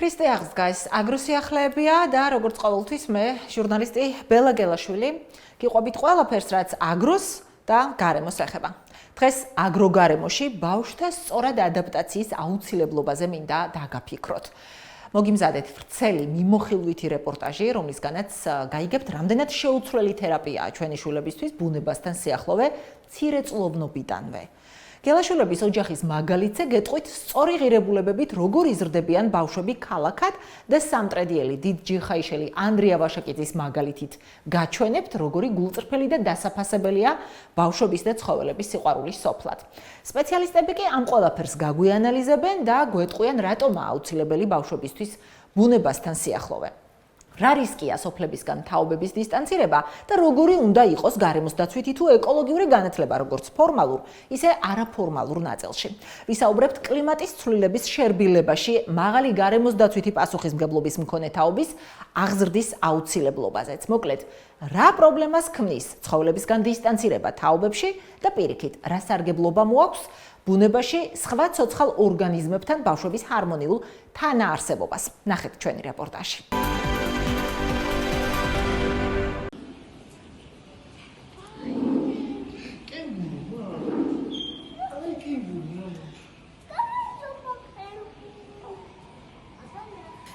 ქრისტე აღსგას აგროსიახლეებია და როგორც ყოველთვის მე ჟურნალისტი ბელა გელაშვილი გიყვებით ყველაფერს რაც აგროს და გარემოს ეხება. დღეს აგროგარემოში ბავშვთა სწორად ადაპტაციის აუცილებლობაზე მინდა დაგაფიქროთ. მოგიმზადეთ ვრცელი მიმოხილვითი რეპორტაჟი, რომლისგანაც გაიგებთ რამდენად შეუცვლელი თერაპიაა ჩვენი შვილებისთვის ბუნებასთან სიახლოვე მცირეწლოვნობიდანვე. გელაშვილების ოჯახის მაგალითზე გეტყვით სწორი ღირებულებებით როგორ იზრდებიან ბავშვები ქალაქად და სამტრედიელი დიდ ჯიხაიშელი ანდრია ვაშაკიძის მაგალითით გაჩვენებთ როგორი გულწრფელი და დასაფასებელია ბავშვების და ცხოველების სიყვარულის სოფლად. სპეციალისტები კი ამ ყველაფერს გაგვიანალიზებენ და გვეტყვიან რატომაა აუცილებელი ბავშვებისთვის ბუნებასთან სიახლოვე. რა რისკია სოფლებისგან თაობების დისტანცირება და როგორი უნდა იყოს გარემოს დაცვითი თუ ეკოლოგიური განათლება როგორც ფორმალურ, ისე არაფორმალურ ნაწილში. ვისაუბრებთ კლიმატის ცვლილების შერბილებაში მაღალი გარემოს დაცვითი პასუხისმგებლობის მქონე თაობის აღზრდის აუცილებლობაზეც. მოკლედ, რა პრობლემას ქმნის ცხოველებისგან დისტანცირება თაობებში და პირიქით, რა სარგებლობა მოაქვს ბუნებაში სხვა ცოცხალ ორგანიზმებთან ბავშვების ჰარმონიულ თანაარსებობას. ნახეთ ჩვენი რეპორტაჟი.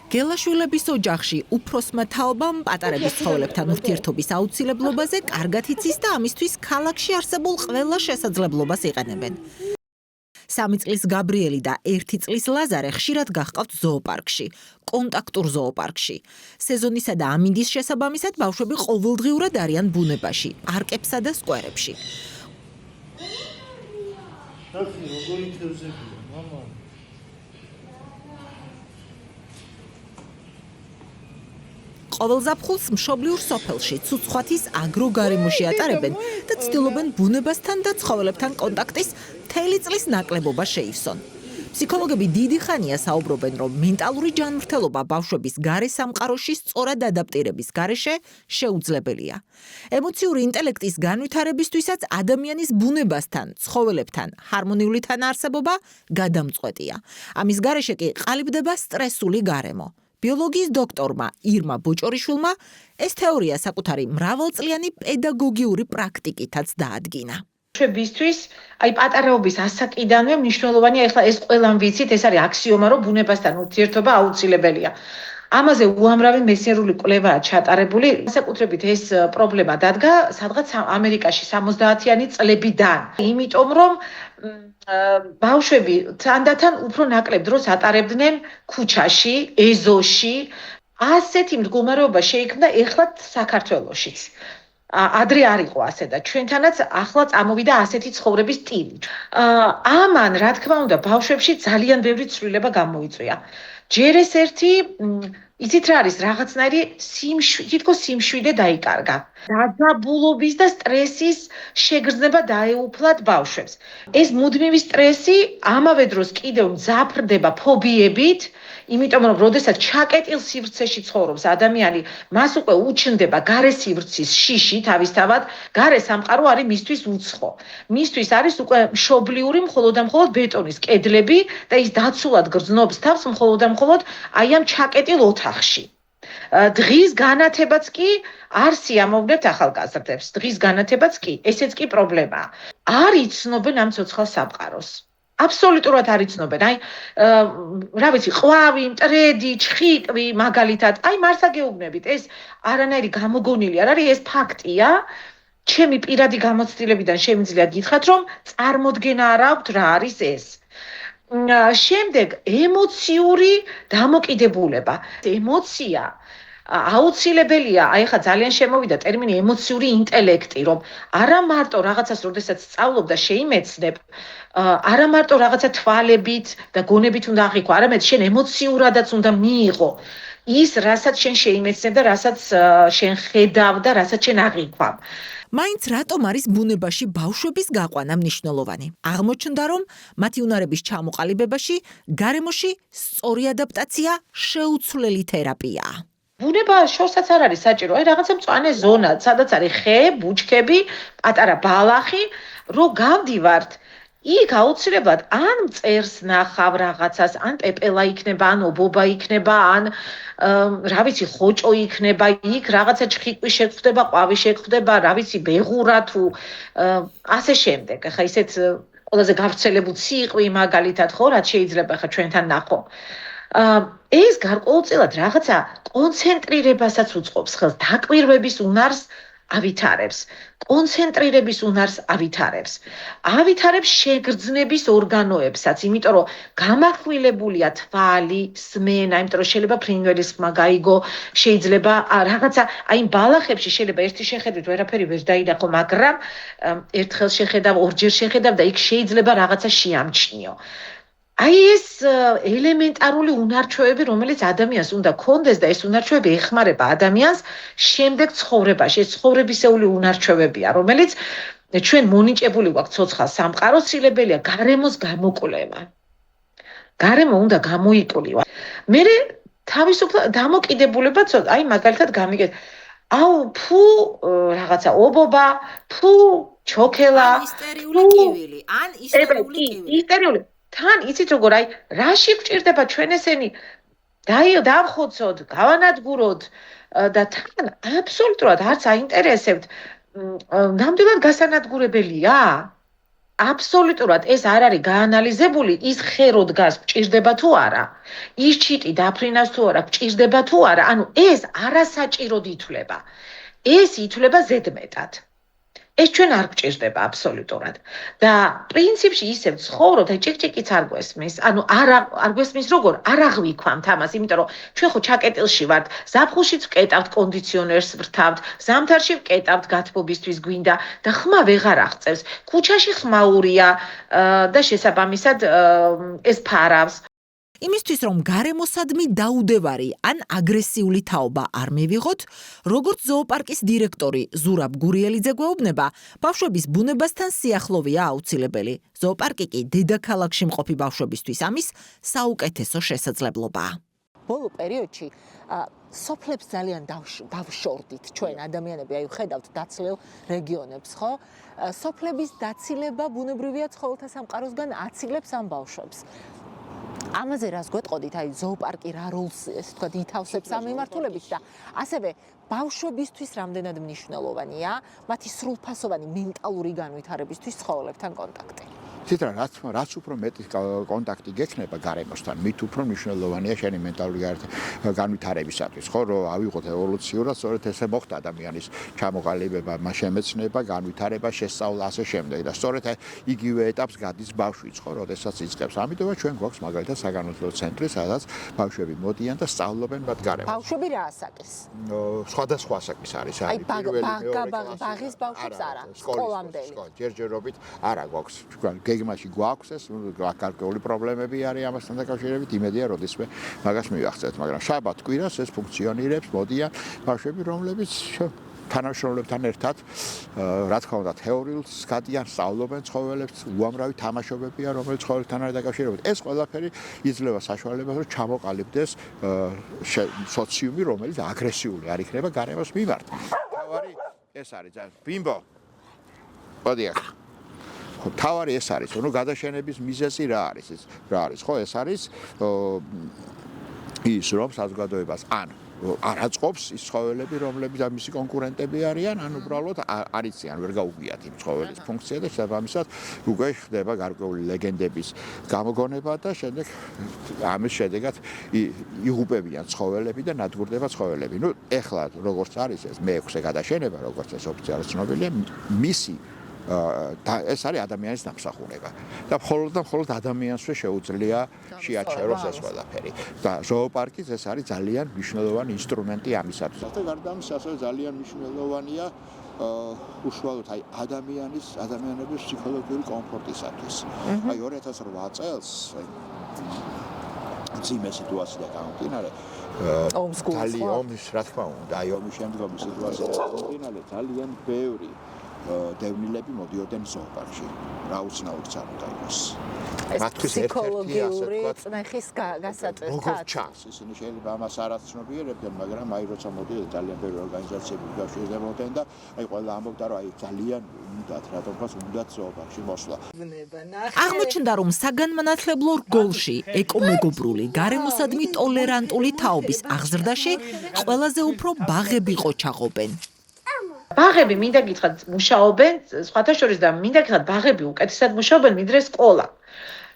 გელაშვილების ოჯახში უფროსმა თაობამ პატარების ცხოველებთან ურთიერთობის აუცილებლობაზე კარგად იცის და ამისთვის ქალაქში არსებულ ყველა შესაძლებლობას იყენებენ. 3 წლის გაბრიელი და 1 წლის ლაზარე ხშირად გაჰყავთ ზოოპარკში, კონტაქტურ ზოოპარკში. სეზონისა და ამინდის შესაბამისად ბავშვები ყოველდღიურად არიან ბუნებაში, პარკებსა და სკვერებში. ყოველ ზაფხულს მშობლიურ სოფელში ცუცხვათის აგროგარემოში ატარებენ და ცდილობენ ბუნებასთან და ცხოველებთან კონტაქტის მთელი წლის ნაკლებობა შეივსონ. ფსიქოლოგები დიდი ხანია საუბრობენ, რომ მენტალური ჯანმრთელობა ბავშვების გარე სამყაროში სწორად ადაპტირების გარეშე შეუძლებელია. ემოციური ინტელექტის განვითარებისთვისაც ადამიანის ბუნებასთან, ცხოველებთან ჰარმონიული თანაარსებობა გადამწყვეტია. ამის გარეშე კი ყალიბდება სტრესული გარემო. ბიოლოგიის დოქტორმა ირმა ბოჭორიშვილმა ეს თეორია საკუთარი მრავალწლიანი პედაგოგიური პრაქტიკითაც დაადგინა. ბავშვებისთვის, პატარაობის ასაკიდანვე მნიშვნელოვანია, ეხლა ეს ყველამ ვიცით, ეს არის აქსიომა, რომ ბუნებასთან ურთიერთობა აუცილებელია. ამაზე უამრავი მეცნიერული კვლევაა ჩატარებული. საკუთრებით ეს პრობლემა დადგა სადღაც ამერიკაში 70-იანი წლებიდან. იმიტომ რომ ბავშვები თანდათან უფრო ნაკლებ დროს ატარებდნენ ქუჩაში, ეზოში. ასეთი მდგომარეობა შეიქმნა ეხლა საქართველოშიც. ადრე არ იყო ასე და ჩვენთანაც ახლა წამოვიდა ასეთი ცხოვრების სტილი. ამან, რა თქმა უნდა, ბავშვებში ძალიან ბევრი ცვლილება გამოიწვია. ჯერ ეს ერთი იცით რა არის, რაღაცნაირი თითქოს სიმშვიდე დაიკარგა. დაძაბულობის და სტრესის შეგრძნება დაეუფლათ ბავშვებს. ეს მუდმივი სტრესი ამავე დროს კიდევ მძაფრდება ფობიებით, იმიტომ რომ როდესაც ჩაკეტილ სივრცეში ცხოვრობს ადამიანი, მას უკვე უჩნდება გარე სივრცის შიში, თავისთავად გარე სამყარო არის მისთვის უცხო. მისთვის არის უკვე მშობლიური მხოლოდ და მხოლოდ ბეტონის კედლები და ის დაცულად გრძნობს თავს მხოლოდ და მხოლოდ აი ამ ჩაკეტილ ოთახში. დღის განათებაც კი არ სიამოვნებთ ახალგაზრდებს. დღის განათებაც კი, ესეც კი პრობლემაა. არ იცნობენ ამ ცოცხალ სამყაროს. აბსოლუტურად არ იცნობენ. რა ვიცი, ყვავი, მტრედი, ჩხიკვი, მაგალითად, მართლა გეუბნებით, ეს არანაირი გამოგონილი არ არის, ეს ფაქტია. ჩემი პირადი გამოცდილებიდან შემიძლია გითხრათ, რომ წარმოდგენა არ აქვთ რა არის ეს. შემდეგ ემოციური დამოკიდებულება. ემოცია აუცილებელია, ახლა ძალიან შემოვიდა ტერმინი ემოციური ინტელექტი, რომ არა მარტო რაღაცას როდესაც სწავლობ და შეიმეცნებ, არა მარტო რაღაცა თვალებით და გონებით უნდა აღიქვა, არამედ შენ ემოციურადაც უნდა მიიღო ის, რასაც შენ შეიმეცნებ და რასაც შენ ხედავ და რასაც შენ აღიქვამ. მაინც რატომ არის ბუნებაში ბავშვების გაყვანა მნიშვნელოვანი? აღმოჩნდა, რომ მათი უნარების ჩამოყალიბებაში გარემოში სწორი ადაპტაცია შეუცვლელი თერაპიაა. ბუნება შორსაც არ არის საჭირო, რაღაცა მწვანე ზონა, სადაც არის ხე, ბუჩქები, პატარა ბალახი, რომ გავდივართ იქ აუცილებლად ან მწერს ნახავ რაღაცას, ან პეპელა იქნება, ან ობობა იქნება, ან რა ვიცი, ხოჭო იქნება, იქ რაღაცა ჩხიკვი შეგვხვდება, ყვავი შეგვხვდება, რა ვიცი, ბეღურა თუ ასე შემდეგ. ახლა ისეთ ყველაზე გავრცელებულ ციყვი მაგალითად ხო, რაც შეიძლება ახლა ჩვენთან ნახო. ეს გარკვეულწილად რაღაცა კონცენტრირებასაც უწყობს ხელს, დაკვირვების უნარს ავითარებს, კონცენტრირების უნარს ავითარებს. ავითარებს შეგრძნების ორგანოებსაც, იმიტომ რომ გამახვილებულია თვალი, სმენა, იმიტომ რომ შეიძლება ფრინველის ხმა გაიგო, შეიძლება რაღაცა აი ბალახებში შეიძლება ერთი შეხედვით ვერაფერი ვერ დაინახო, მაგრამ ერთხელ შეხედავ, ორჯერ შეხედავ და იქ შეიძლება რაღაცა შეამჩნიო. აი ეს ელემენტარული უნარჩვევები, რომელიც ადამიანს უნდა კონდეს და ეს უნარჩვევები ეხმარება ადამიანს შემდეგ ცხოვრებაში. ეს ცხოვრებისეული უნარჩვევებია, რომელიც ჩვენ მონიჭებული გვაქვს ცოცხალ სამყაროს, სილებელია გარემოს გამოკვლევა. გარემო უნდა გამოიკვლივა. მე თავისუფლად დამოკიდებულება ცოტა, აი მაგალითად გამიგეთ. აუ, ფუ რაღაცა ობობა, ფუ ჩოქელა, ისტერიული კივილი, ან ისტერიული კივილი. ისტერიული თან იცით როგორ აი რაში გვჭირდება ჩვენ ესენი დავხოცოთ, გავანადგუროთ და თან აბსოლუტურად არც აინტერესებთ ნამდვილად გასანადგურებელია? აბსოლუტურად ეს არ არის გაანალიზებული ის ხერო დგას გვჭირდება თუ არა? ის ჩიტი დაფრინავს თუ არა გვჭირდება თუ არა? ანუ ეს არასაჭიროდ ითვლება. ეს ითვლება ზედმეტად. ეს ჩვენ არ გვჭირდება აბსოლუტურად. და პრინციპში ისევ ცხოვრობთ, აი ჭიკჭიკიც არ გვესმის. ანუ არ გვესმის როგორ? არ აღვიქვამთ ამას, იმიტომ რომ ჩვენ ხო ჩაკეტილში ვართ, ზაფხულშიც ვკეტავთ კონდიციონერს ვრთავთ, ზამთარში ვკეტავთ გათბობისთვის გვინდა და ხმა ვეღარ აღწევს. ქუჩაში ხმაურია და შესაბამისად ეს ფარავს. იმისთვის რომ გარემოსადმი დაუდევარი ან აგრესიული თაობა არ მივიღოთ, როგორც ზოოპარკის დირექტორი ზურაბ გურიელიძე გვეუბნება, ბავშვების ბუნებასთან სიახლოვეა აუცილებელი. ზოოპარკი კი დედაქალაქში მყოფი ბავშვებისთვის ამის საუკეთესო შესაძლებლობაა. ბოლო პერიოდში სოფლებს ძალიან დავშორდით ჩვენ ადამიანები, აი ხედავთ დაცლილ რეგიონებს, ხო? სოფლების დაცილება ბუნებრივია ცხოველთა სამყაროსგან აცილებს ამ ბავშვებს. ამაზე რას გვეტყოდით, აი ზოოპარკი რა როლს ესე თქვა ითავსებს ამ მიმართულებით და ასევე ბავშვებისთვის რამდენად მნიშვნელოვანია მათი სრულფასოვანი მენტალური განვითარებისთვის ცხოველებთან კონტაქტი. თითქოს რაც უფრო მეტი კონტაქტი გექნება გარემოსთან, მით უფრო მნიშვნელოვანია შენი მენტალური განვითარებისათვის, ხო, რომ ავიღოთ ევოლუციურად, სწორედ ესე მოხდა ადამიანის ჩამოყალიბება, შემეცნება, განვითარება, შესწავლა ასე შემდეგ და სწორედ იგივე ეტაპს გადის ბავშვიც, ხო, როდესაც იწყებს. ამიტომაც ჩვენ გვაქვს მაგალითად საგანმანათლებლო ცენტრი, სადაც ბავშვები მოდიან და სწავლობენ მათ გარემოს. ბავშვები რა ასაკის? სხვადასხვა ასაკის არის. აი ბაღის ბავშვებს არა, სკოლამდელი. ჯერჯერობით არა გვაქვს. გეგმაში გვაქვს ეს გარკვეული პრობლემები არის ამასთან დაკავშირებით, იმედია როდესმე მაგას მივახცეთ, მაგრამ შაბათ კვირას ეს ფუნქციონირებს, მოდიან ბავშვები, რომლებიც თანამშრომლებთან ერთად, რა თქმა უნდა, თეორიულს გადიან, სწავლობენ ცხოველებს, უამრავი თამაშობებია, რომელიც ცხოველებთან არის დაკავშირებული. ეს ყველაფერი იძლევა საშუალებას, რომ ჩამოყალიბდეს სოციუმი, რომელიც აგრესიული არ იქნება გარემოს მიმართ. თავარი ეს არის, ბიმბო. მოდიახ. ხო, თავარი ეს არის, რომ გადაშენების მიზეზი რა არის? რა არის? ხო, ეს არის ის, რომ საზოგადოებას ან არ აწყობს ის ცხოველები, რომლებიც მისი კონკურენტები არიან, ან უბრალოდ არ იციან, ვერ გაუგიათ იმ ცხოველის ფუნქცია და შესაბამისად უკვე ხდება გარკვეული ლეგენდების გამოგონება და შემდეგ ამის შედეგად იღუპებიან ცხოველები და ნადგურდება ცხოველები. ნუ ეხლა როგორც არის ეს მე-6 გადაშენება, როგორც ეს ოფიციალურად ცნობილია, მისი ეს არის ადამიანის დამსახურება და მხოლოდ ადამიანსვე შეუძლია შეაჩეროს ეს ყველაფერი და ზოოპარკის ეს არის ძალიან მნიშვნელოვანი ინსტრუმენტი ამისათვის. და გარდა ამისა ასევე ძალიან მნიშვნელოვანია უშუალოდ აი ადამიანების ფსიქოლოგიური კომფორტისათვის. აი 2008 წელს ძიმე სიტუაცია გამომდინარე ძალიან ომის რა თქმა უნდა აი ომის შემდგომი სიტუაცია გამომდინარე ძალიან ბევრი დევნილები მოდიოდნენ ზოოპარკში. რა უცნაურიც არ უნდა იყოს. ეს ფსიქოლოგიური წნეხის გასაწევად. როგორც ჩანს, ისინი შეიძლება ამას არაც ცნობიერებდნენ, მაგრამ აი როცა მოდიოდნენ ძალიან ბევრი ორგანიზაციები უკავშირდებოდნენ და აი ყველა ამბობდა, რომ აი ძალიან უნდათ, რატომღაც უნდათ ზოოპარკში მოსვლა. აღმოჩნდა, რომ საგანმანათლებლო რგოლში ეკომეგობრული, გარემოსადმი ტოლერანტული თაობის აღზრდაში ყველაზე უფრო ბაღები ყოჩაღობენ. ბაღები მინდა გითხრათ მუშაობენ, სხვათა შორის და მინდა გითხრათ ბაღები უკეთესად მუშაობენ, ვიდრე სკოლა.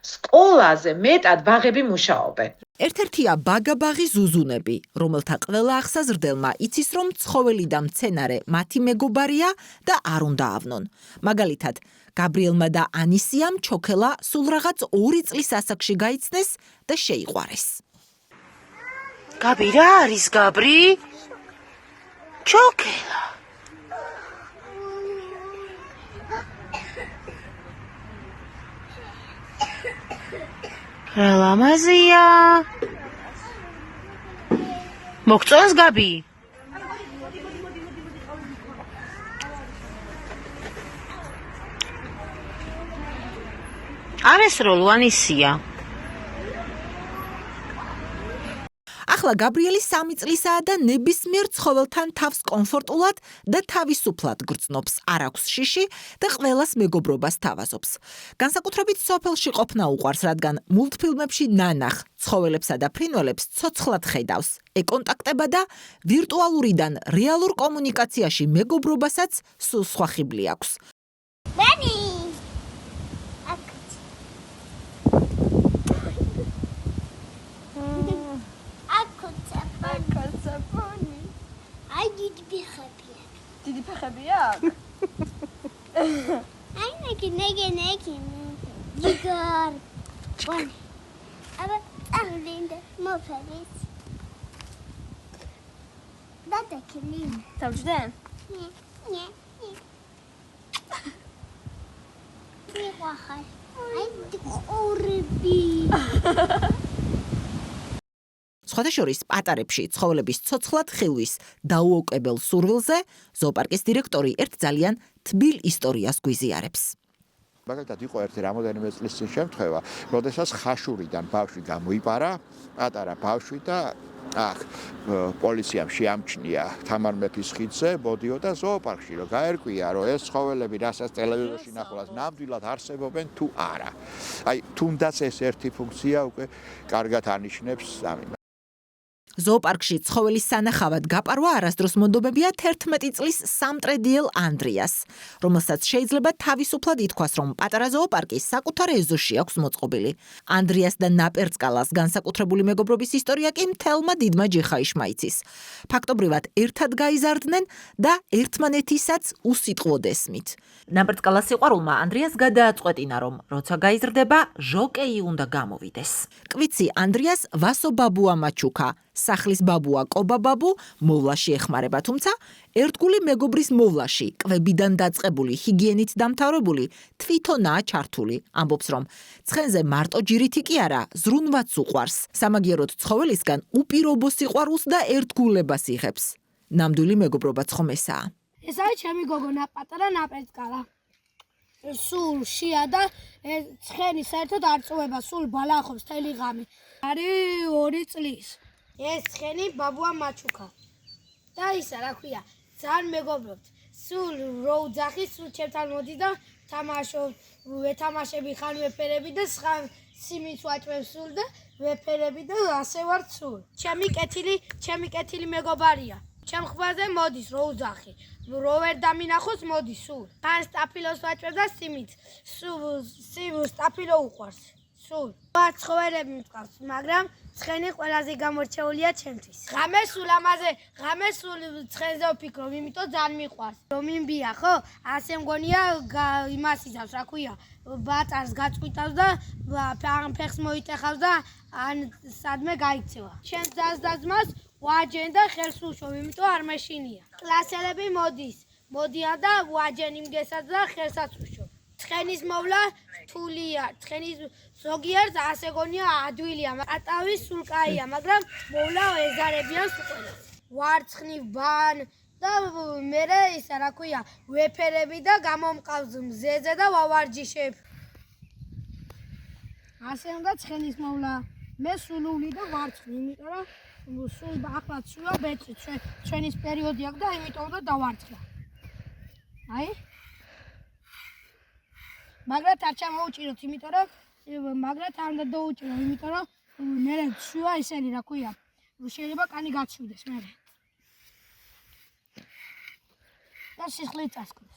სკოლაზე მეტად ბაღები მუშაობენ. ერთ-ერთია ბაგაბაღი ზუზუნები, რომელთა ყველა აღსაზრდელმა იცის, რომ ცხოველი და მცენარე მათი მეგობარია და არ უნდა ავნონ. მაგალითად, გაბრიელმა და ანისიამ ჩოქელა სულ რაღაც 2 წლის ასაკში გაიცნეს და შეიყვარეს. გაბი რა არის გაბრი? ჩოქელა. რა ლამაზია. მოგწონს გაბი? არის როლვანისია. ახლა გაბრიელი 3 წლისაა და ნებისმიერ ცხოველთან თავს კომფორტულად და თავისუფლად გრძნობს, არ აქვს შიში და ყველას მეგობრობას თავაზობს. განსაკუთრებით სოფელში ყოფნა უყვარს, რადგან მულტფილმებში ნანახ ცხოველებსა და ფრინველებს ცოცხლად ხედავს, ეკონტაქტება და ვირტუალურიდან რეალურ კომუნიკაციაში მეგობრობასაც სულ სხვა ხიბლი აქვს. Benny! I did be happy. Did you pick up yak? I negi. Jigar. One. Aber Arlinda, Mofaris. Dada killing. Tavjdan. Yeah. I did horrible. სხვათა შორის პატარებში ცხოველების ცოცხლად ხილვის დაუოკებელ სურვილზე ზოოპარკის დირექტორი ერთ ძალიან თბილ ისტორიას გვიზიარებს. მაგალითად იყო ერთი რამოდენიმე წლის წინ შემთხვევა, როდესაც ხაშურიდან ბავშვი გამოიპარა, პატარა ბავშვი და პოლიციამ შეამჩნია თამარ მეფის ხიდზე, მოდიოდა ზოოპარკში, რომ გაერკვია, რომ ეს ცხოველები, რასაც ტელევიზორში ნახულას, ნამდვილად არსებობენ თუ არა. აი, თუნდაც ეს ერთი ფუნქცია უკვე კარგად ანიშნებს ამას. ზოოპარკში ცხოველის სანახავად გაპარვა არასდროს მონდომებია 11 წლის სამტრედიელ ანდრიას, რომელსაც შეიძლება თავისუფლად ითქვას, რომ პატარა ზოოპარკი საკუთარ ეზოში აქვს მოწყობილი. ანდრიას და ნაპერწკალას განსაკუთრებული მეგობრობის ისტორია კი მთელმა დიდმა ჯიხაიშმა იცის. ფაქტობრივად ერთად გაიზარდნენ და ერთმანეთისაც უსიტყვოდ ესმით. ნაპერწკალას სიყვარულმა ანდრიას გადააწყვეტინა, რომ როცა გაიზრდება, ჟოკეი უნდა გამოვიდეს. კვიცი ანდრიას ვასო ბაბუა მაჩუკა, სახლის ბაბუა კობა ბაბუ მოვლაში ეხმარება, თუმცა ერთგული მეგობრის მოვლაში კვებიდან დაწყებული ჰიგიენით დამთავრებული თვითონაა ჩართული. ამბობს, რომ ცხენზე მარტო ჯირითი კი არა, ზრუნვაც უყვარს. სამაგიეროდ ცხოველისგან უპირობო სიყვარულს და ერთგულებას იღებს. ნამდვილი მეგობრობაც ხომ ესაა. ეს არის ჩემი გოგონა პატარა ნაპერწკალა. სულ შია და ცხენი საერთოდ არ წვება, სულ ბალახობს თელი ღამე. არის 2 წლის. ეს ცხენი ბაბუა მაჩუკა. და ისა რა ქვია, ძალიან მეგობრობთ. სულ რო უძახი, სულ ჩემთან მოდი და ვეთამაშები ხან ვეფერები და სხვა სიმიც ვაჭვევ სულ და ვეფერები და ასე ვარ სულ. ჩემი კეთილი მეგობარია. ჩემ ხვაზე მოდის რო უძახი. რო ვერ დამინახოს მოდის სულ. ხან სტაფილოს ვაჭვევ და სიმიც. სულ სტაფილო უყვარს. სულ. ცხოველები მწყავს, მაგრამ ცხენი ყველაზე გამორჩეულია ჩემთვის. ღამე სულ ცხენზე ვფიქრობ, იმიტომ ძალიან მიყვარს. რომ იმბია, ხო? ასე მგონია იმას იზავს, რა ქვია, ბაწარს გაწყვიტავს და ფეხს მოიტეხავს და ან სადმე გაიქცევა. ჩემს დაზდაზმას ვაჯენ და ხელს უშოვ, იმიტომ არ მეშინია. კლასელები მოდიან და ვაჯენ იმგესაც და ხელსაც უშოვ. ცხენის მოვლა რთულია, ცხენის ზოგიერთ ასე გონია ადვილია, ატავის სულ კაია, მაგრამ მოვლა ეზარებიან სულ ყველას. ვარცხნივ ბან, და მე ისა რა ქვია, ვეფერები და გამომყავს მზეზე და ვავარჯიშებ. ასე უნდა ცხენის მოვლა. მე სულული და ვარცხნი, იმიტომ რომ სულ ახლა ცუა ბეწი, ჩვენის პერიოდი აქვს და იმიტომ და დავარცხლა. აი? მაგრამ არ ჩამოუჭიროთ, იმიტომ რომ მაგრამ არ უნდა დაუჭირო, იმიტომ რომ მე ცუა ისენი რა ქვია, შეიძლება კანი გაჩვიდეს მე. და სიხლი წასკოს.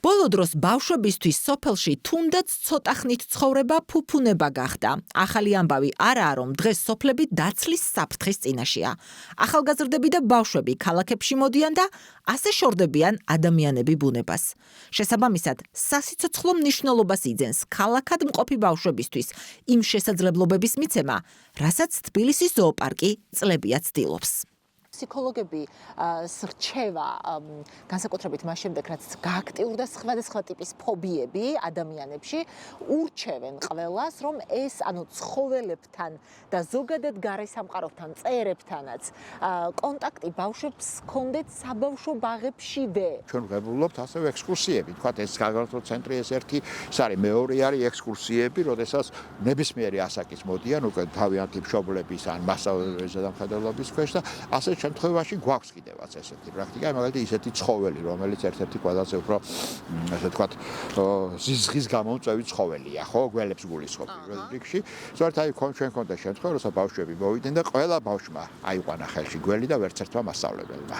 ბოლო დროს ბავშვებისთვის სოფელში თუნდაც ცოტა ხნით ცხოვრება ფუფუნება გახდა. ახალი ამბავი არაა, რომ დღეს სოფლები დაცლის საფრთხის წინაშეა. ახალგაზრდები და ბავშვები ქალაქებში მოდიან და ასე შორდებიან ადამიანები ბუნებას. შესაბამისად, სასიცოცხლო მნიშვნელობას იძენს ქალაქად მყოფი ბავშვებისთვის იმ შესაძლებლობების მიცემა, რასაც თბილისის ზოოპარკი წლებია ცდილობს. ფსიქოლოგები სრჩევა განსაკუთრებით მას შემდეგ, რაც გააქტიურდა სხვადასხვა ტიპის ფობიები ადამიანებში, ურჩევენ ყველას, რომ ეს ცხოველებთან და ზოგადად გარესამყაროებთან, მწერებთანაც კონტაქტი ბავშვებს ჰქონდეთ საბავშვო ბაღებშივე. ჩვენ ვღებულობთ ასევე ექსკურსიები, თქვათ ეს საგანმანათლებლო ცენტრი ეს ერთი, ეს არის მეორე არის ექსკურსიები, როდესაც ნებისმიერი ასაკის მოდიან უკვე თავიანთი მშობლების ან მასწავლებლის ზედამხედველობის ქვეშ და ასე შემთხვევაში გვაქვს კიდევაც ესეთი პრაქტიკა, მაგალითად ისეთი ცხოველი, რომელიც ერთ-ერთი ყველაზე უფრო ასე ვთქვათ, ზიზღის გამომწვევი ცხოველია, ხო, გველებს გულისხმობ პირველ რიგში. სწორედ აი ჩვენ ქონდა შემთხვევა, როცა ბავშვები მოვიდნენ და ყველა ბავშვმა აიყვანა ხელში გველი და ვერც ერთმა მასწავლებელმა.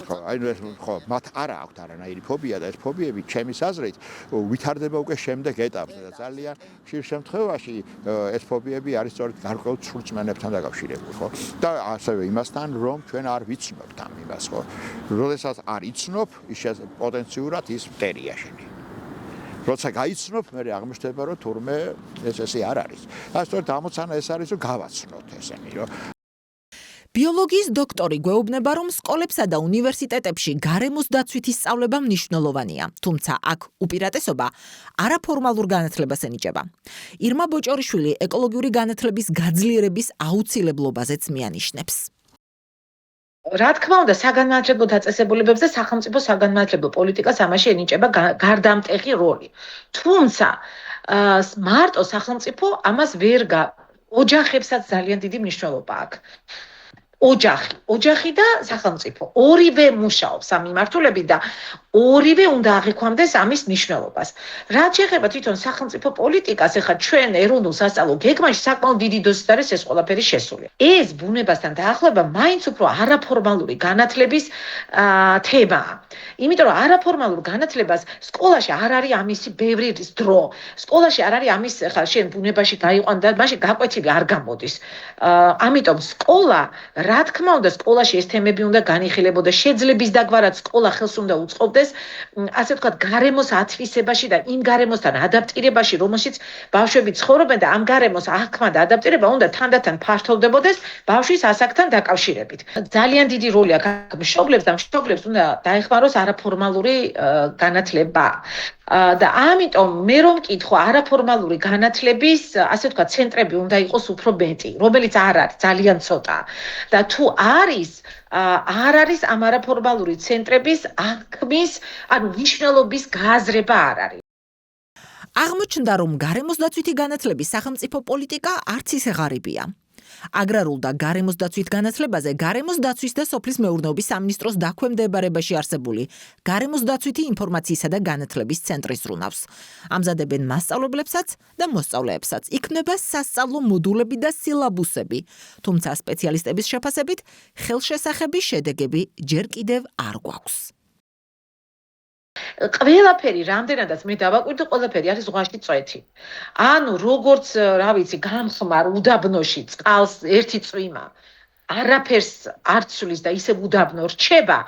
ხო, აი ხო, მათ არა აქვთ არანაირი ფობია და ეს ფობიები ჩემის აზრით ვითარდება უკვე შემდეგ ეტაპზე და ძალიან ხშირ შემთხვევაში ეს ფობიები არის სწორედ გარკვეულ ცრურწმენებთან დაკავშირებული, ხო? და ასევე იმასთან, რომ ჩვენ არ ვიცნობთ ამ იმას, ხო? როდესაც არ იცნობ, ის პოტენციურად ის მტერია შენი. როცა გაიცნობ, მე აღმოჩნდება, რომ თურმე ესე არ არის. და სწორედ ამოცანა ეს არის, რომ გავაცნოთ ესენი, რომ ბიოლოგიის დოქტორი გვეუბნება, რომ სკოლებსა და უნივერსიტეტებში გარემოს დაცვითი სწავლება მნიშვნელოვანია, თუმცა აქ უპირატესობა არაფორმალურ განათლებას ენიჭება. ირმა ბოჭორიშვილი ეკოლოგიური განათლების გაძლიერების აუცილებლობაზეც მიანიშნებს. რა თქმა უნდა, საგანმანათლებლო დაწესებულებებს და სახელმწიფო საგანმანათლებლო პოლიტიკას ამაში ენიჭება გარდამტეხი როლი. თუმცა მარტო სახელმწიფო ამას ვერ ოჯახებსაც ძალიან დიდი მნიშვნელობა აქვს. ოჯახი და სახელმწიფო ორივე მუშაობს ამ მიმართულებით და ორივე უნდა აღიქვამდეს ამის მნიშვნელობას. რაც შეეხება თვითონ სახელმწიფო პოლიტიკას, ახლა ჩვენ ეროვნულ სასწავლო გეგმაში საკმაოდ დიდი დოზით არის ეს ყველაფერი შესული. ეს ბუნებასთან დაახლოება მაინც უფრო არაფორმალური განათლების თემაა. იმიტომ რომ არაფორმალურ განათლებას სკოლაში არ არის ამისი ბევრი დრო. სკოლაში არ არის ამის ახლა შენ ბუნებაში გაიყვან და მაშინ გაკვეთილი არ გამოდის. ამიტომ სკოლა, რა თქმა უნდა, სკოლაში ეს თემები უნდა განიხილებოდა, შეძლების დაგვარად სკოლა ხელს უნდა უწყობდეს ასე ვთქვათ, გარემოს ათვისებაში და იმ გარემოსთან ადაპტირებაში, რომელშიც ბავშვები ცხოვრობენ და ამ გარემოს აღქმა და ადაპტირება უნდა თანდათან ფართოვდებოდეს ბავშვის ასაკთან დაკავშირებით. ძალიან დიდი როლი აქვს მშობლებს და მშობლებს უნდა დაეხმაროს არაფორმალური განათლება. და ამიტომ მე რომ მკითხო, არაფორმალური განათლების, ასე ვთქვათ, ცენტრები უნდა იყოს უფრო მეტი, რომელიც არ არის, ძალიან ცოტა. და თუ არ არის ამ არაფორმალური ცენტრების აღქმის, ანუ მნიშვნელობის გააზრება არ არის. აღმოჩნდა, რომ გარემოს დაცვითი განათლების სახელმწიფო პოლიტიკა არც ისე ღარიბია. აგრარულ და გარემოს დაცვით განათლებაზე გარემოს დაცვის და სოფლის მეურნეობის სამინისტროს დაქვემდებარებაში არსებული გარემოს დაცვითი ინფორმაციისა და განათლების ცენტრი ზრუნავს. ამზადებენ მასწავლებლებსაც და მოსწავლეებსაც. იქმნება სასწავლო მოდულები და სილაბუსები, თუმცა სპეციალისტების შეფასებით ხელშესახები შედეგები ჯერ კიდევ არ გვაქვს. ყველაფერი რამდენადაც მე დავაკვირდი, ყველაფერი არის ზღვაში წვეთი. ანუ როგორც, რა ვიცი, გამხმარ უდაბნოში წყალს ერთი წვიმა არაფერს არ ცვლის და ისე უდაბნო რჩება,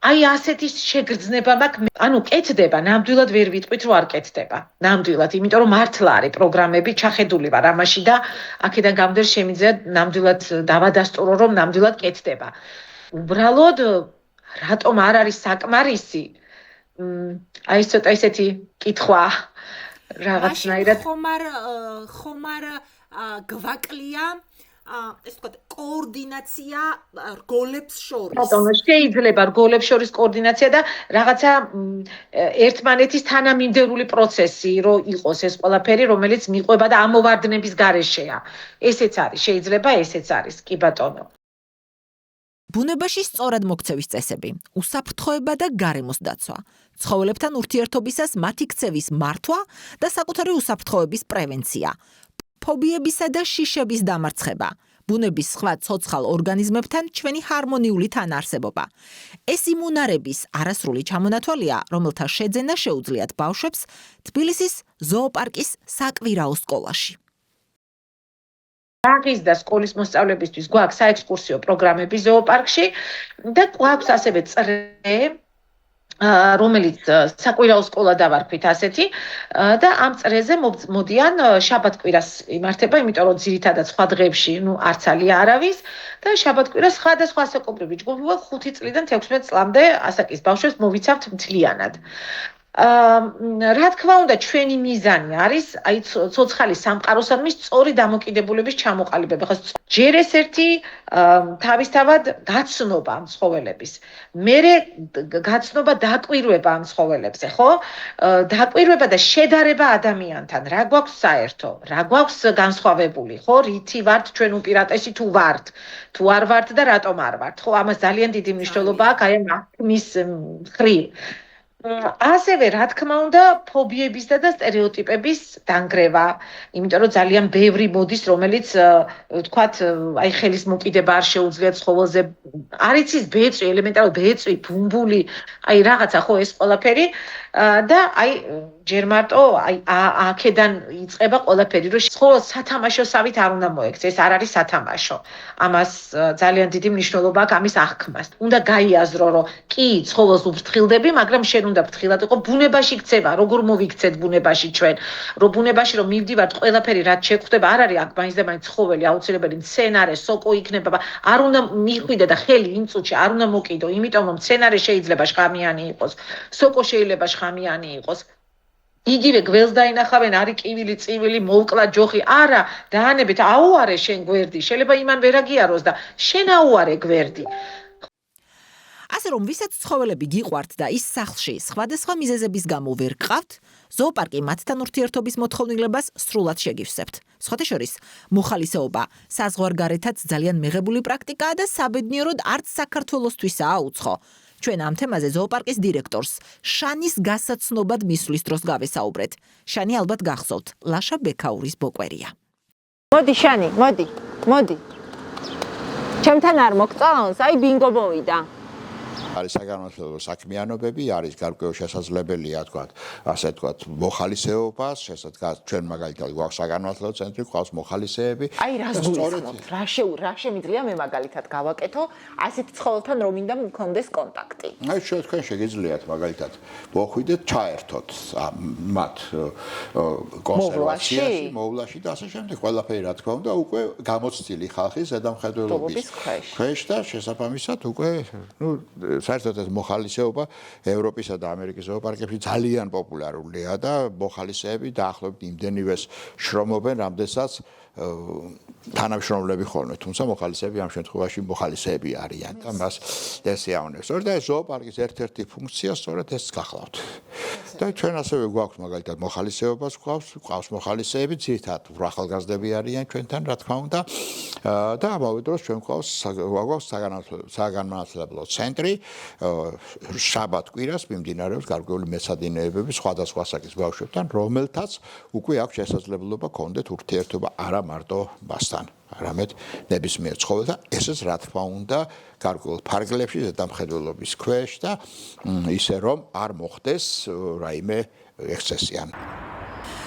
აი ასეთი შეგრძნება მაქვს. ანუ კეთდება, ნამდვილად ვერ ვიტყვით, რომ არ კეთდება. ნამდვილად, იმიტომ რომ მართლა არის პროგრამები, ჩახედული ვარ ამაში და აქედან გამომდინარე შემიძლია ნამდვილად დავადასტურო, რომ ნამდვილად კეთდება. უბრალოდ რატომ არ არის საკმარისი? აი ცოტა ისეთი კითხვა რაღაცნაირად ხომ არ გვაკლია ეს თქვა კოორდინაცია რგოლებს შორის. ბატონო, შეიძლება რგოლებს შორის კოორდინაცია და რაღაცა ერთმანეთის თანამიმდევრული პროცესი რო იყოს ეს ყველაფერი, რომელიც მიყვება და ამოვარდნების გარეშეა. ესეც არის, შეიძლება ესეც არის, კი ბატონო. ბუნებაში სწორად მოქცევის წესები, უსაფრთხოება და გარემოს დაცვა, ცხოველებთან ურთიერთობისას მათი ქცევის მართვა და საკუთარი უსაფრთხოების პრევენცია, ფობიებისა და შიშების დამარცხება, ბუნების სხვა ცოცხალ ორგანიზმებთან ჩვენი ჰარმონიული თანაარსებობა. ეს იმუნარების არასრული ჩამონათვალია, რომელთა შეძენა შეუძლიათ ბავშვებს თბილისის ზოოპარკის საკვირაო სკოლაში. ბაღის და სკოლის მოსწავლეებისთვის გვაქვს საექსკურსიო პროგრამები ზოოპარკში და გვაქვს ასევე წრე, რომელიც საკვირაო სკოლა დავარქვით ასეთი და ამ წრეზე მოდიან შაბათ-კვირას იმართება, იმიტომ რომ ძირითადად სხვა დღეებში არც ალია არავის და შაბათ-კვირას სხვადასხვა ასაკობრივი ჯგუფი 5 წლიდან 16 წლამდე ასაკის ბავშვებს მოვიცავთ მთლიანად. რა თქმა უნდა, ჩვენი მიზანი არის აი ცოცხალის სამყაროსადმი სწორი დამოკიდებულების ჩამოყალიბება. ხო, ჯერ ეს ერთი თავისთავად გაცნობა ამ ცხოველების. მერე გაცნობა დაკვირვება ამ ცხოველებზე, ხო? დაკვირვება და შედარება ადამიანთან. რა გვაქვს საერთო? რა გვაქვს განსხვავებული, ხო? რითი ვართ ჩვენ უპირატესი თუ ვართ? თუ არ ვართ და რატომ არ ვართ? ხო, ამას ძალიან დიდი მნიშვნელობა აქვს აი ამ მის მხრივ. ასევე რა თქმა უნდა ფობიებისა და სტერეოტიპების დანგრევა, იმიტომ რომ ძალიან ბევრი მოდის, რომელიც ვთქვათ, აი ხელის მოკიდება არ შეუძლიათ ცხოველზე, არ იცის ბეწვი, ელემენტარული ბეწვი, ბუმბული, აი რაღაცა ხო ეს ყველაფერი და აი ჯერ მარტო აი აქედან იწყება ყველაფერი, რომ ცხოველს სათამაშოსავით არ უნდა მოექცეს, ეს არ არის სათამაშო. ამას ძალიან დიდი მნიშვნელობა აქვს ამის აღქმას. უნდა გაიაზრო, რომ კი ცხოველს უფრთხილდები, მაგრამ შენ უნდა ფრთხილად იყო ბუნებაში ქცევა, როგორ მოვიქცეთ ბუნებაში ჩვენ, რომ ბუნებაში რომ მივდივართ, ყველაფერი რაც შეგვხვდება, არ არის აქ მაინც და მაინც ცხოველი, აუცილებელი მცენარე, სოკო იქნება, არ უნდა მიხვიდე და ხელი იმ წუთში არ უნდა მოკიდო, იმიტომ რომ მცენარე შეიძლება შხამიანი იყოს, სოკო შეიძლება შხამიანი იყოს. იგივე გველს დაინახავენ, არის კივილი, წივილი, მოვკლა ჯოხი, არა, დაანებით, აუარე შენ გვერდი, შეიძლება იმან ვერ აგიაროს და შენ აუარე გვერდი. ასე რომ, ვისაც ცხოველები გიყვართ და ის სახლში სხვადასხვა მიზეზების გამო ვერ გყავთ, ზოოპარკი მათთან ურთიერთობის მოთხოვნილებას სრულად შეგივსებთ. სხვათა შორის, მოხალისეობა საზღვარგარეთაც ძალიან მიღებული პრაქტიკაა და საბედნიეროდ არც საქართველოსთვისაა უცხო. ჩვენ ამ თემაზე ზოოპარკის დირექტორს შანის გასაცნობად მისვლის დროს გავესაუბრეთ. შანი ალბათ გახსოვთ, ლაშა ბექაურის ბოკვერია. მოდი შანი, მოდი. ჩემთან არ მოგწონს, აი ბინგო მოვიდა. არის საგანმანათლებლო საქმიანობები, არის გარკვეულ შესაძლებელია, თქვათ, ასე თქვათ, მოხალისეობას, ჩვენ მაგალითად გვაქვს საგანმანათლებლო ცენტრი, გვაქვს მოხალისეები. აი რას გულისხმობთ? რა შემიძლია მე მაგალითად გავაკეთო, ასეთ ცხოველთან რომ მინდა მქონდეს კონტაქტი. აი თქვენ შეგიძლიათ მაგალითად მოხვიდეთ, ჩაერთოთ მათ კონსერვაციაში, მოვლაში და ასე შემდეგ, ყველაფერი რა თქმა უნდა, უკვე გამოცდილი ხალხის ზედამხედველობის ქვეშ და შესაბამისად უკვე, საერთოდ ეს მოხალისეობა ევროპისა და ამერიკის ზოოპარკებში ძალიან პოპულარულია და მოხალისეები დაახლოებით იმდენივეს შრომობენ, რამდენსაც თანამშრომლები ხოლმე, თუმცა მოხალისეები ამ შემთხვევაში მოხალისეები არიან და მას ეს ეავნებს. და ეს ზოოპარკის ერთ-ერთი ფუნქცია სწორედ ეს გახლავთ. და ჩვენ ასევე გვაქვს მაგალითად მოხალისეობას, გვაქვს მოხალისეები, ძირითადად ახალგაზრდები არიან ჩვენთან, რა თქმა უნდა. და ამავე დროს ჩვენ გვაქვს საგანმანათლებლო ცენტრი, შაბათ-კვირას მიმდინარეობს გარკვეული მეცადინეებები სხვადასხვა ასაკის ბავშვებთან, რომელთაც უკვე აქვს შესაძლებლობა გქონდეთ ურთიერთობა არა მარტო მასთან, არამედ ნებისმიერ ცხოველთან, ესეც რა თქმა უნდა გარკვეულ ფარგლებში ზედამხედველობის ქვეშ და ისე რომ არ მოხდეს რაიმე ექსცესიანი.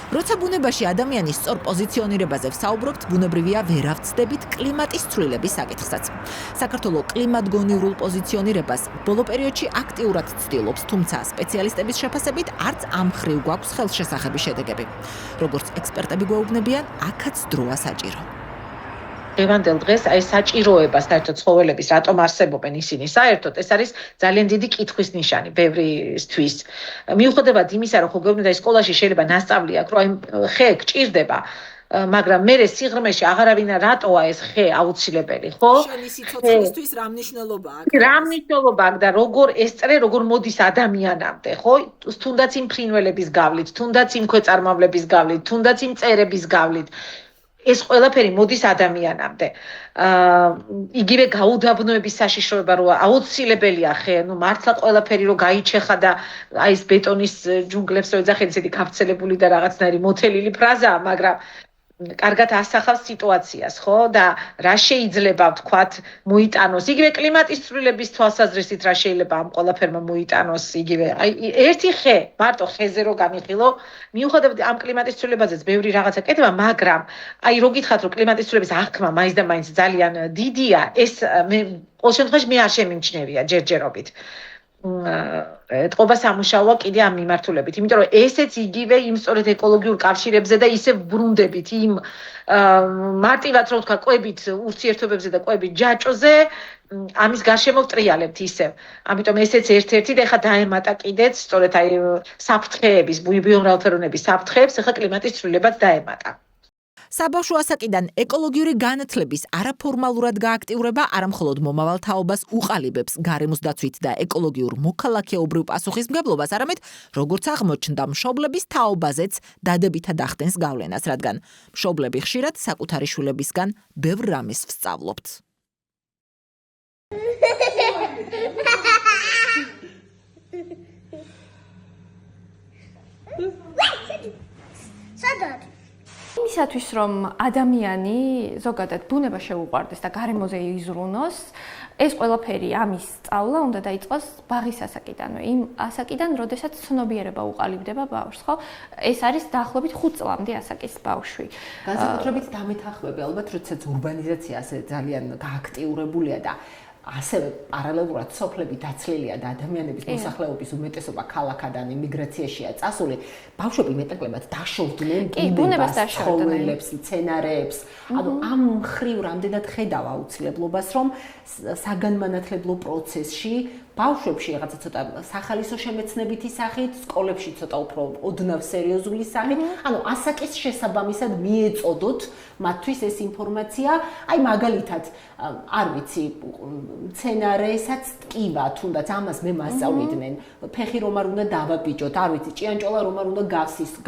როცა ბუნებაში ადამიანის სწორ პოზიციონირებაზე ვსაუბრობთ, ბუნებრივია ვერ ავწდებით კლიმატის ცვლილების საკითხსაც. საქართველოს კლიმატგონივრულ პოზიციონირებას ბოლო პერიოდში აქტიურად ცდილობს, თუმცა სპეციალისტების შეფასებით არც ამ ხრივ გვაქვს ხელშესახები შედეგები. როგორც ექსპერტები გვეუბნებიან, აქაც დროა საჭირო. დღევანდელ დღეს აი საჭიროება საერთოდ ცხოველების რატომ არსებობენ ისინი საერთოდ ეს არის ძალიან დიდი კითხვის ნიშანი ბევრისთვის. მიუხედავად იმისა, რომ ხო გეუბნებოდა სკოლაში შეიძლება ნასწავლი აქვს, რომ აი ხე გჭირდება, მაგრამ მე სიღრმეში აღარავინა რატოა ეს ხე აუცილებელი, ხო? შენი სიცოცხლისთვის რა მნიშვნელობა აქვს? რა მნიშვნელობა აქვს და როგორ ესწრე, როგორ მოდის ადამიანამდე, ხო? თუნდაც იმ ფრინველების გავლით, თუნდაც იმ ქვეწარმავლების გავლით, თუნდაც იმ მწერების გავლით. ეს ყველაფერი მოდის ადამიანამდე. იგივე გაუდაბნოების საშიშროება როა აუცილებელია ხე, ну მართლა ყველაფერი რო გაიჩეხა და აი ეს ბეტონის ჯუნგლებს რო ეძახეთ, ისეთი გავრცელებული და რაღაცნაირი მოთელილი ფრაზაა, მაგრამ კარგად ასახავს სიტუაციას, ხო? და რა შეიძლება ვთქვათ, მოიტანოს იგივე კლიმატის ცვლილების თვალსაზრისით რა შეიძლება ამ ყველაფერმა მოიტანოს იგივე. აი ერთი ხე, მარტო ხეზე რო გამიხილო, მიუხედავად ამ კლიმატის ცვლილებაზეც ბევრი რაღაცა კეთება, მაგრამ აი რო გითხრათ, რომ კლიმატის ცვლილების აღქმა მაინც და მაინც ძალიან დიდია, ეს მე ყოველ შემთხვევაში მე არ შემიმჩნევია ჯერჯერობით. ეთყობა სამუშაოა კიდე ამ მიმართულებით, იმიტომ რომ ესეც იგივე იმ სწორედ ეკოლოგიურ კავშირებზე და ისე ბრუნდებით იმ მარტივად რო ვთქვა, კვებით ურთიერთობებზე და კვებით ჯაჭოზე, ამის გარშემო ვტრიალებთ ისევ. ამიტომ ესეც ერთ-ერთი და ეხლა დაემატა კიდეც სწორედ აი საფრთხეების, ბიომრავალფეროვნების საფრთხეებს, ეხლა კლიმატის ცვლილებაც დაემატა. საბავშვო ასაკიდან ეკოლოგიური განათლების არაფორმალურად გააქტიურება არამხოლოდ მომავალ თაობას უყალიბებს გარემოს დაცვით და ეკოლოგიურ მოქალაქეობრივ პასუხისმგებლობას, არამედ როგორც აღმოჩნდა, მშობლების თაობაზეც დადებითად ახდენს გავლენას, რადგან მშობლები ხშირად საკუთარი შვილებისგან ბევრ რამეს ვსწავლობთ. სადად? იმისათვის, რომ ადამიანი ზოგადად ბუნება შეუყვარდეს და გარემოზე იზრუნოს, ეს ყველაფერი ამის სწავლა უნდა დაიწყოს ბაღის ასაკიდანვე. იმ ასაკიდან, როდესაც ცნობიერება უყალიბდება ბავშვს, ხო? ეს არის დაახლოებით 5 წლამდე ასაკის ბავშვი. განსაკუთრებით დამეთანხმები, ალბათ, როდესაც ურბანიზაცია ასე ძალიან გააქტიურებულია და ასევე პარალელურად სოფლები დაცლილია და ადამიანების მოსახლეობის უმეტესობა ქალაქადან იმიგრაციაშია წასული, ბავშვები მეტნაკლებად დაშორდნენ ბუნებას, ცხოველებს, მცენარეებს. ანუ ამ მხრივ რამდენად ხედავ აუცილებლობას, რომ საგანმანათლებლო პროცესში ბავშვებში რაღაცა ცოტა სახალისო შემეცნებითი სახით, სკოლებში ცოტა უფრო ოდნავ სერიოზული სახით, ანუ ასაკის შესაბამისად მიეწოდოთ მათთვის ეს ინფორმაცია, აი მაგალითად, არ ვიცი, მცენარესაც ტკივა, თუნდაც ამას მე მასწავლიდნენ, ფეხი რომ არ უნდა დავაბიჯოთ, არ ვიცი, ჭიანჭოლა რომ არ უნდა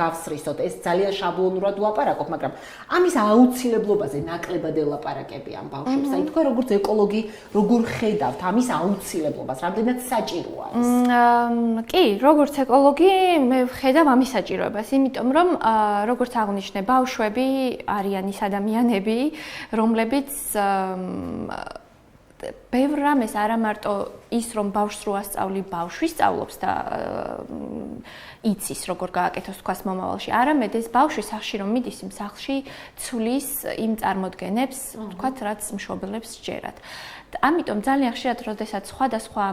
გავსრისოთ, ეს ძალიან შაბლონურად ვლაპარაკობ, მაგრამ ამის აუცილებლობაზე ნაკლებად ელაპარაკები ამ ბავშვებს. აი თქვენ როგორც ეკოლოგი, როგორ ხედავთ ამის აუცილებლობას, რამდენად საჭიროა ეს? კი, როგორც ეკოლოგი, მე ვხედავ ამის საჭიროებას, იმიტომ რომ როგორც აღნიშნე, ბავშვები არიან ის ადამიანები, რომლებიც ბევრ რამეს არა მარტო ის, რომ ბავშვს რო ასწავლი, ბავშვი სწავლობს და იცის, როგორ გააკეთოს თქვას მომავალში. არამედ ეს ბავშვი სახში რომ მიდის, იმ სახლში ცვლის იმ წარმოდგენებს, თქვათ, რაც მშობლებს სჯერათ. ამიტომ ძალიან ხშირად, როდესაც სხვადასხვა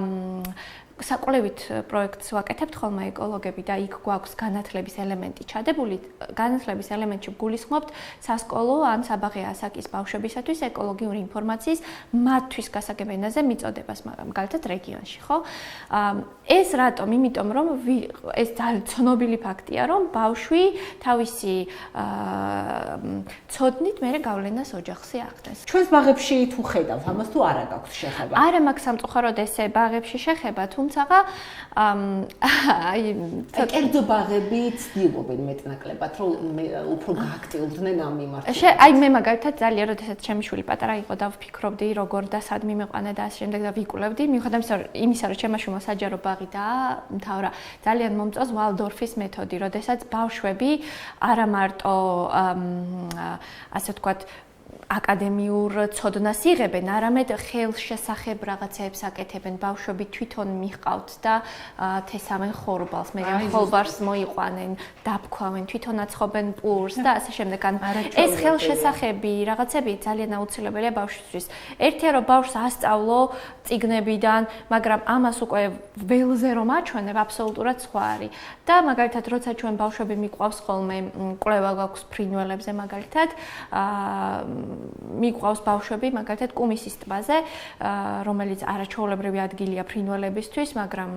საკვლევით პროექტს ვაკეთებთ ხოლმე ეკოლოგები და იქ გვაქვს განათლების ელემენტი ჩადებული, განათლების ელემენტში გულისხმობთ სასკოლო ან საბაღე ასაკის ბავშვებისათვის ეკოლოგიური ინფორმაციის მათთვის გასაგებ ენაზე მიწოდებას, მაგრამ მაგალითად რეგიონში, ხო? ეს რატომ? იმიტომ რომ ეს ძალიან ცნობილი ფაქტია, რომ ბავშვი თავისი ცოდნით მერე გავლენას ოჯახზე ახდენს. ჩვენს ბაღებში თუ ხედავთ, ამას თუ არა გაქვს შეხება? არა მაქვს სამწუხაროდ ესე ბაღებში შეხება, თუმცა აი კერძო ბაღები ცდილობენ მეტნაკლებად, რომ უფრო გააქტიურდნენ ამ მიმართულებით. აი მე მაგალითად ძალიან, როდესაც ჩემი შვილი პატარა იყო და ვფიქრობდი როგორ და სად მიმეყვანა და ასე შემდეგ და ვიკვლევდი, მიუხედავად იმისა, რომ ჩემმა შვილმა საჯარო ბაღი დაამთავრა, ძალიან მომწონს ვალდორფის მეთოდი, როდესაც ბავშვები არა მარტო ასე ვთქვათ აკადემიურ ცოდნას იღებენ, არამედ ხელშესახებ რაღაცებს აკეთებენ, ბავშვები თვითონ მიჰყავთ და თესავენ ხორბალს, მე ხორბალს მოიყვანენ, დაბქვავენ, თვითონ აცხობენ პურს და ასე შემდეგ. ეს ხელშესახები რაღაცები ძალიან აუცილებელია ბავშვისთვის. ერთია რომ ბავშვს ასწავლო წიგნებიდან, მაგრამ ამას უკვე ველზე რომ აჩვენებ, აბსოლუტურად სხვა არის. და მაგალითად, როცა ჩვენ ბავშვები მიყვავს ხოლმე, კვლევა გვაქვს ფრინველებზე მაგალითად, მიყვავს ბავშვები მაგალითად კუმისის ტბაზე, რომელიც არაჩვეულებრივი ადგილია ფრინველებისთვის, მაგრამ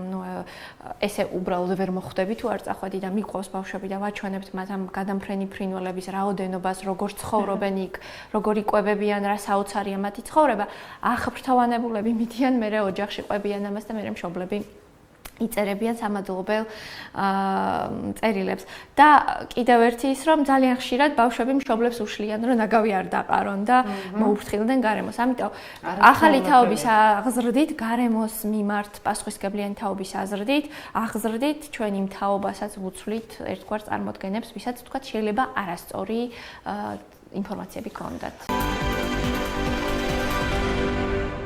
ესე უბრალოდ ვერ მოხვდები თუ არ წახვედი და მიყვავს ბავშვები და ვაჩვენებთ მათ ამ გადამფრენი ფრინველების რაოდენობას, როგორ ცხოვრობენ იქ, როგორ იკვებებიან, რა საოცარია მათი ცხოვრება. აღფრთოვანებულები მიდიან, მერე ოჯახში ყვებიან ამას და მერე მშობლები იწერებიან სამადლობელ წერილებს. და კიდევ ერთი ის, რომ ძალიან ხშირად ბავშვები მშობლებს უშლიან, რომ ნაგავი არ დაყარონ და მოუფრთხილდნენ გარემოს. ამიტომ ახალი თაობის აღზრდით, გარემოს მიმართ პასუხისმგებლიანი თაობის აზრდით, აღზრდით ჩვენ იმ თაობასაც ვუცვლით ერთგვარ წარმოდგენებს, ვისაც თქვა შეიძლება არასწორი ინფორმაციები გქონდათ.